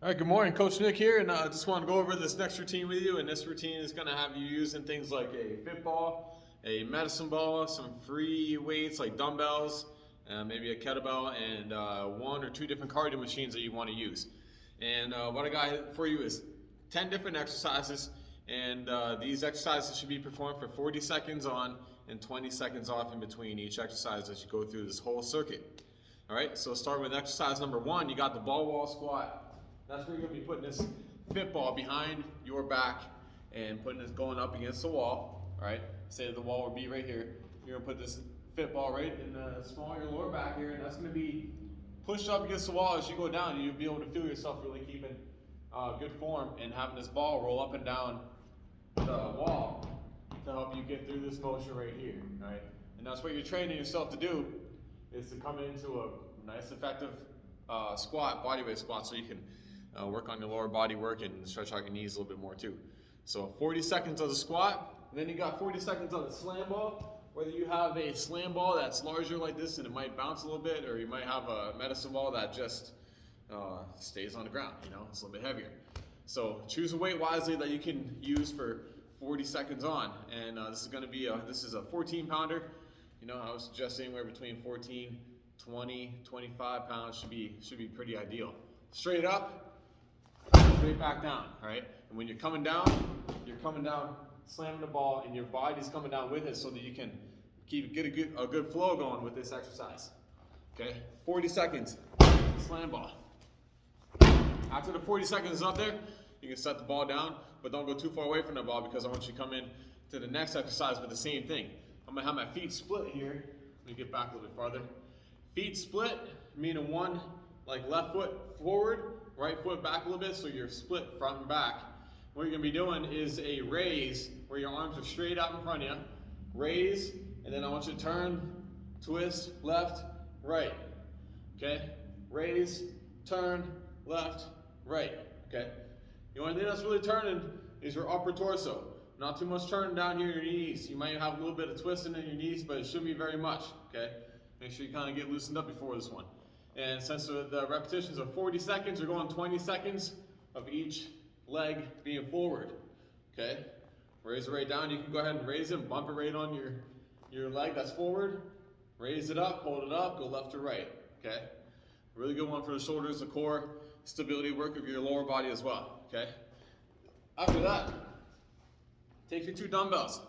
All right, good morning, Coach Nick here, and I just want to go over this next routine with you. And this routine is going to have you using things like a fit ball, a medicine ball, some free weights like dumbbells, maybe a kettlebell, and one or two different cardio machines that you want to use. And what I got for you is 10 different exercises, and these exercises should be performed for 40 seconds on and 20 seconds off in between each exercise as you go through this whole circuit. All right, so start with exercise number one. You got the ball wall squat. That's where you're going to be putting this fit ball behind your back and putting this going up against the wall. All right, say the wall would be right here. You're going to put this fit ball right in the small of your lower back here, and that's going to be pushed up against the wall as you go down. And you'll be able to feel yourself really keeping good form and having this ball roll up and down the wall to help you get through this motion right here. All right, and that's what you're training yourself to do, is to come into a nice, effective squat, bodyweight squat, so you can work on your lower body work and stretch out your knees a little bit more too. So 40 seconds of the squat, and then you got 40 seconds on the slam ball. Whether you have a slam ball that's larger like this and it might bounce a little bit, or you might have a medicine ball that just stays on the ground, it's a little bit heavier. So choose a weight wisely that you can use for 40 seconds on. And this is going to be this is a 14 pounder. I would suggest anywhere between 14, 20, 25 pounds should be pretty ideal. Straight up, straight back down, all right? And when you're coming down, slamming the ball, and your body's coming down with it so that you can get a good flow going with this exercise, okay? 40 seconds, slam ball. After the 40 seconds is up there, you can set the ball down, but don't go too far away from the ball because I want you to come in to the next exercise with the same thing. I'm gonna have my feet split here. Let me get back a little bit farther. Feet split, meaning one, like left foot forward, right foot back a little bit, so you're split front and back. What you're gonna be doing is a raise where your arms are straight out in front of you. Raise, and then I want you to turn, twist, left, right. Okay? Raise, turn, left, right. Okay? The only thing that's really turning is your upper torso. Not too much turning down here in your knees. You might have a little bit of twisting in your knees, but it shouldn't be very much. Okay? Make sure you kind of get loosened up before this one. And since the repetitions are 40 seconds, you're going 20 seconds of each leg being forward. Okay? Raise it right down. You can go ahead and raise it, bump it right on your leg that's forward. Raise it up, hold it up, go left to right. Okay? Really good one for the shoulders, the core, stability work of your lower body as well. Okay? After that, take your two dumbbells.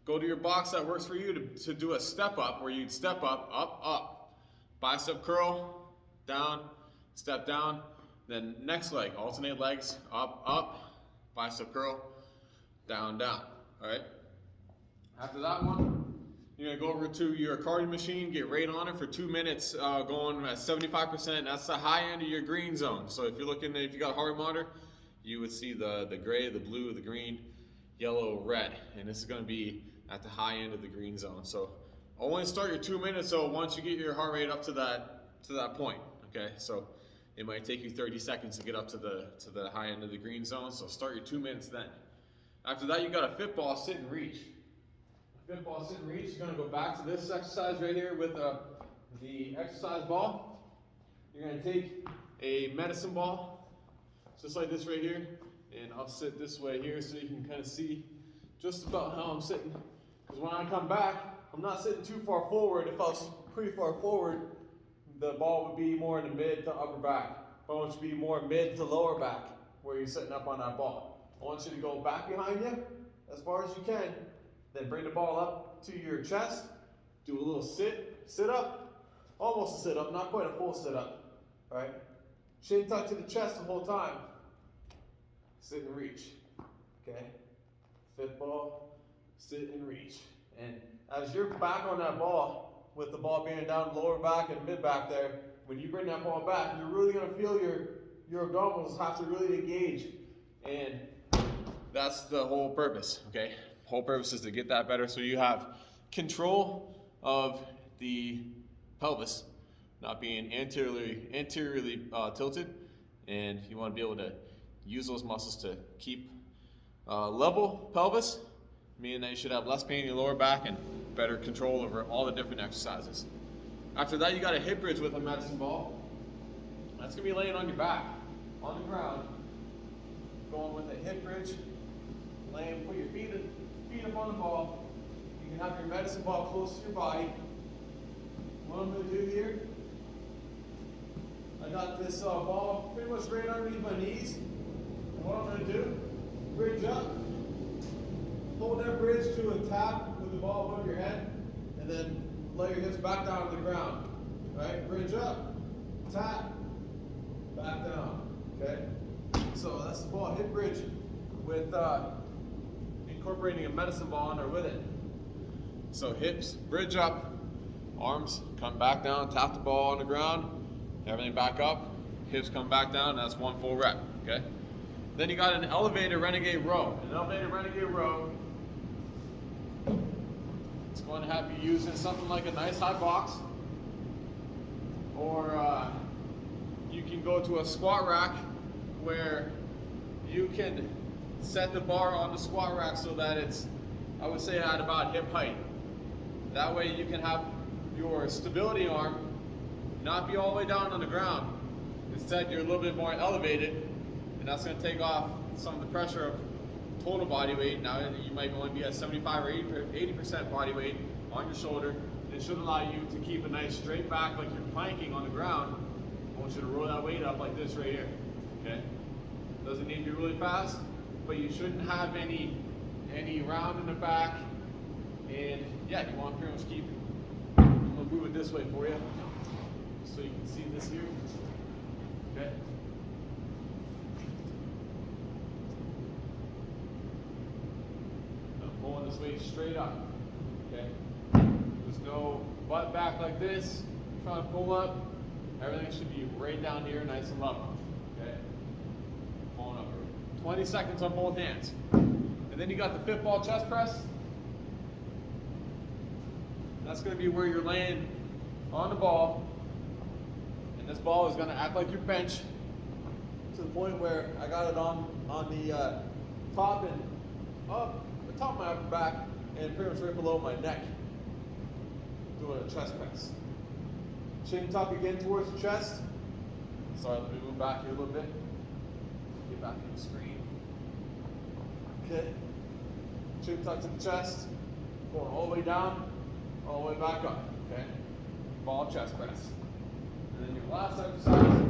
Go to your box that works for you to do a step up, where you'd step up, up, up. Bicep curl, down, step down. Then next leg, alternate legs, up, up, bicep curl, down, down. All right? After that one, you're gonna go over to your cardio machine, get right on it for 2 minutes, going at 75%. That's the high end of your green zone. So if you got a heart monitor, you would see the gray, the blue, the green, yellow, red, and this is gonna be at the high end of the green zone. So only start your 2 minutes though once you get your heart rate up to that point. Okay, so it might take you 30 seconds to get up to the high end of the green zone. So start your 2 minutes then. After that, you got a fit ball sit and reach. Fit ball sit and reach. You're gonna go back to this exercise right here with the exercise ball. You're gonna take a medicine ball, just like this right here, and I'll sit this way here so you can kind of see just about how I'm sitting. Because when I come back, I'm not sitting too far forward. If I was pretty far forward, the ball would be more in the mid to upper back. But I want you to be more mid to lower back where you're sitting up on that ball. I want you to go back behind you as far as you can. Then bring the ball up to your chest. Do a little sit up. Almost a sit up, not quite a full sit up. All right? Chin tucked to the chest the whole time. Sit and reach. Okay? Fit ball, sit and reach. And as you're back on that ball, with the ball being down lower back and mid back there, when you bring that ball back, you're really going to feel your abdominals have to really engage. And that's the whole purpose, okay? Whole purpose is to get that better so you have control of the pelvis not being anteriorly tilted, and you want to be able to use those muscles to keep level pelvis, meaning that you should have less pain in your lower back and better control over all the different exercises. After that, you got a hip bridge with a medicine ball. That's gonna be laying on your back. on the ground, going with a hip bridge, put your feet up on the ball. You can have your medicine ball close to your body. What I'm going to do here, I got this ball pretty much right underneath my knees. And what I'm going to do, bridge up, hold that bridge to a tap with the ball above your head, and then lay your hips back down to the ground. Right? Bridge up, tap, back down. Okay? So that's the ball hip bridge with incorporating a medicine ball in there with it. So hips, bridge up, arms come back down, tap the ball on the ground, everything back up, hips come back down, that's one full rep, okay? Then you got an elevated renegade row. An elevated renegade row, it's going to have you using something like a nice high box, or you can go to a squat rack where you can set the bar on the squat rack so that it's, I would say, at about hip height. That way you can have your stability arm not be all the way down on the ground. Instead, you're a little bit more elevated, and that's going to take off some of the pressure of total body weight. Now you might only be at 75 or 80% body weight on your shoulder. It should allow you to keep a nice straight back like you're planking on the ground. I want you to roll that weight up like this right here. Okay? Doesn't need to be really fast, but you shouldn't have any round in the back. And yeah, you want to pretty much keep, I'm going to move it this way for you, so you can see this here. Okay? I'm pulling this weight straight up. Okay? There's no butt back like this, trying to pull up. Everything should be right down here, nice and level. Okay? Pulling up. 20 seconds on both hands. And then you got the 5th ball chest press. That's going to be where you're laying on the ball, and this ball is going to act like your bench to the point where I got it on the top and up the top of my upper back and pretty much right below my neck, doing a chest press. Chin tuck again towards the chest. Sorry, let me move back here a little bit. Get back to the screen. Okay. Chin tuck to the chest, going all the way down, all the way back up, okay? Ball chest press. And then your last exercise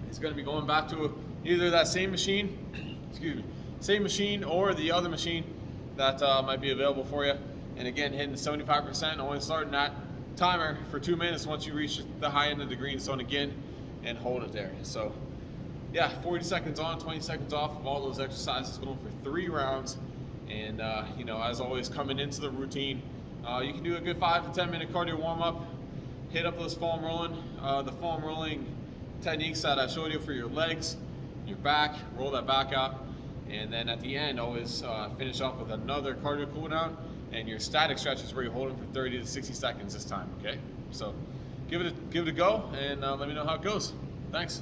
is going to be going back to either that same machine, same machine or the other machine that might be available for you. And again, hitting the 75%, only starting that timer for 2 minutes once you reach the high end of the green zone again, and hold it there. So yeah, 40 seconds on, 20 seconds off of all those exercises, going for 3 rounds. And you know, as always, coming into the routine, you can do a good 5 to 10 minute cardio warm up, hit up those foam rolling, the foam rolling techniques that I showed you for your legs, your back, roll that back out, and then at the end, always finish off with another cardio cool down, and your static stretches where you're holding for 30 to 60 seconds this time, okay? So give it a go, and let me know how it goes. Thanks.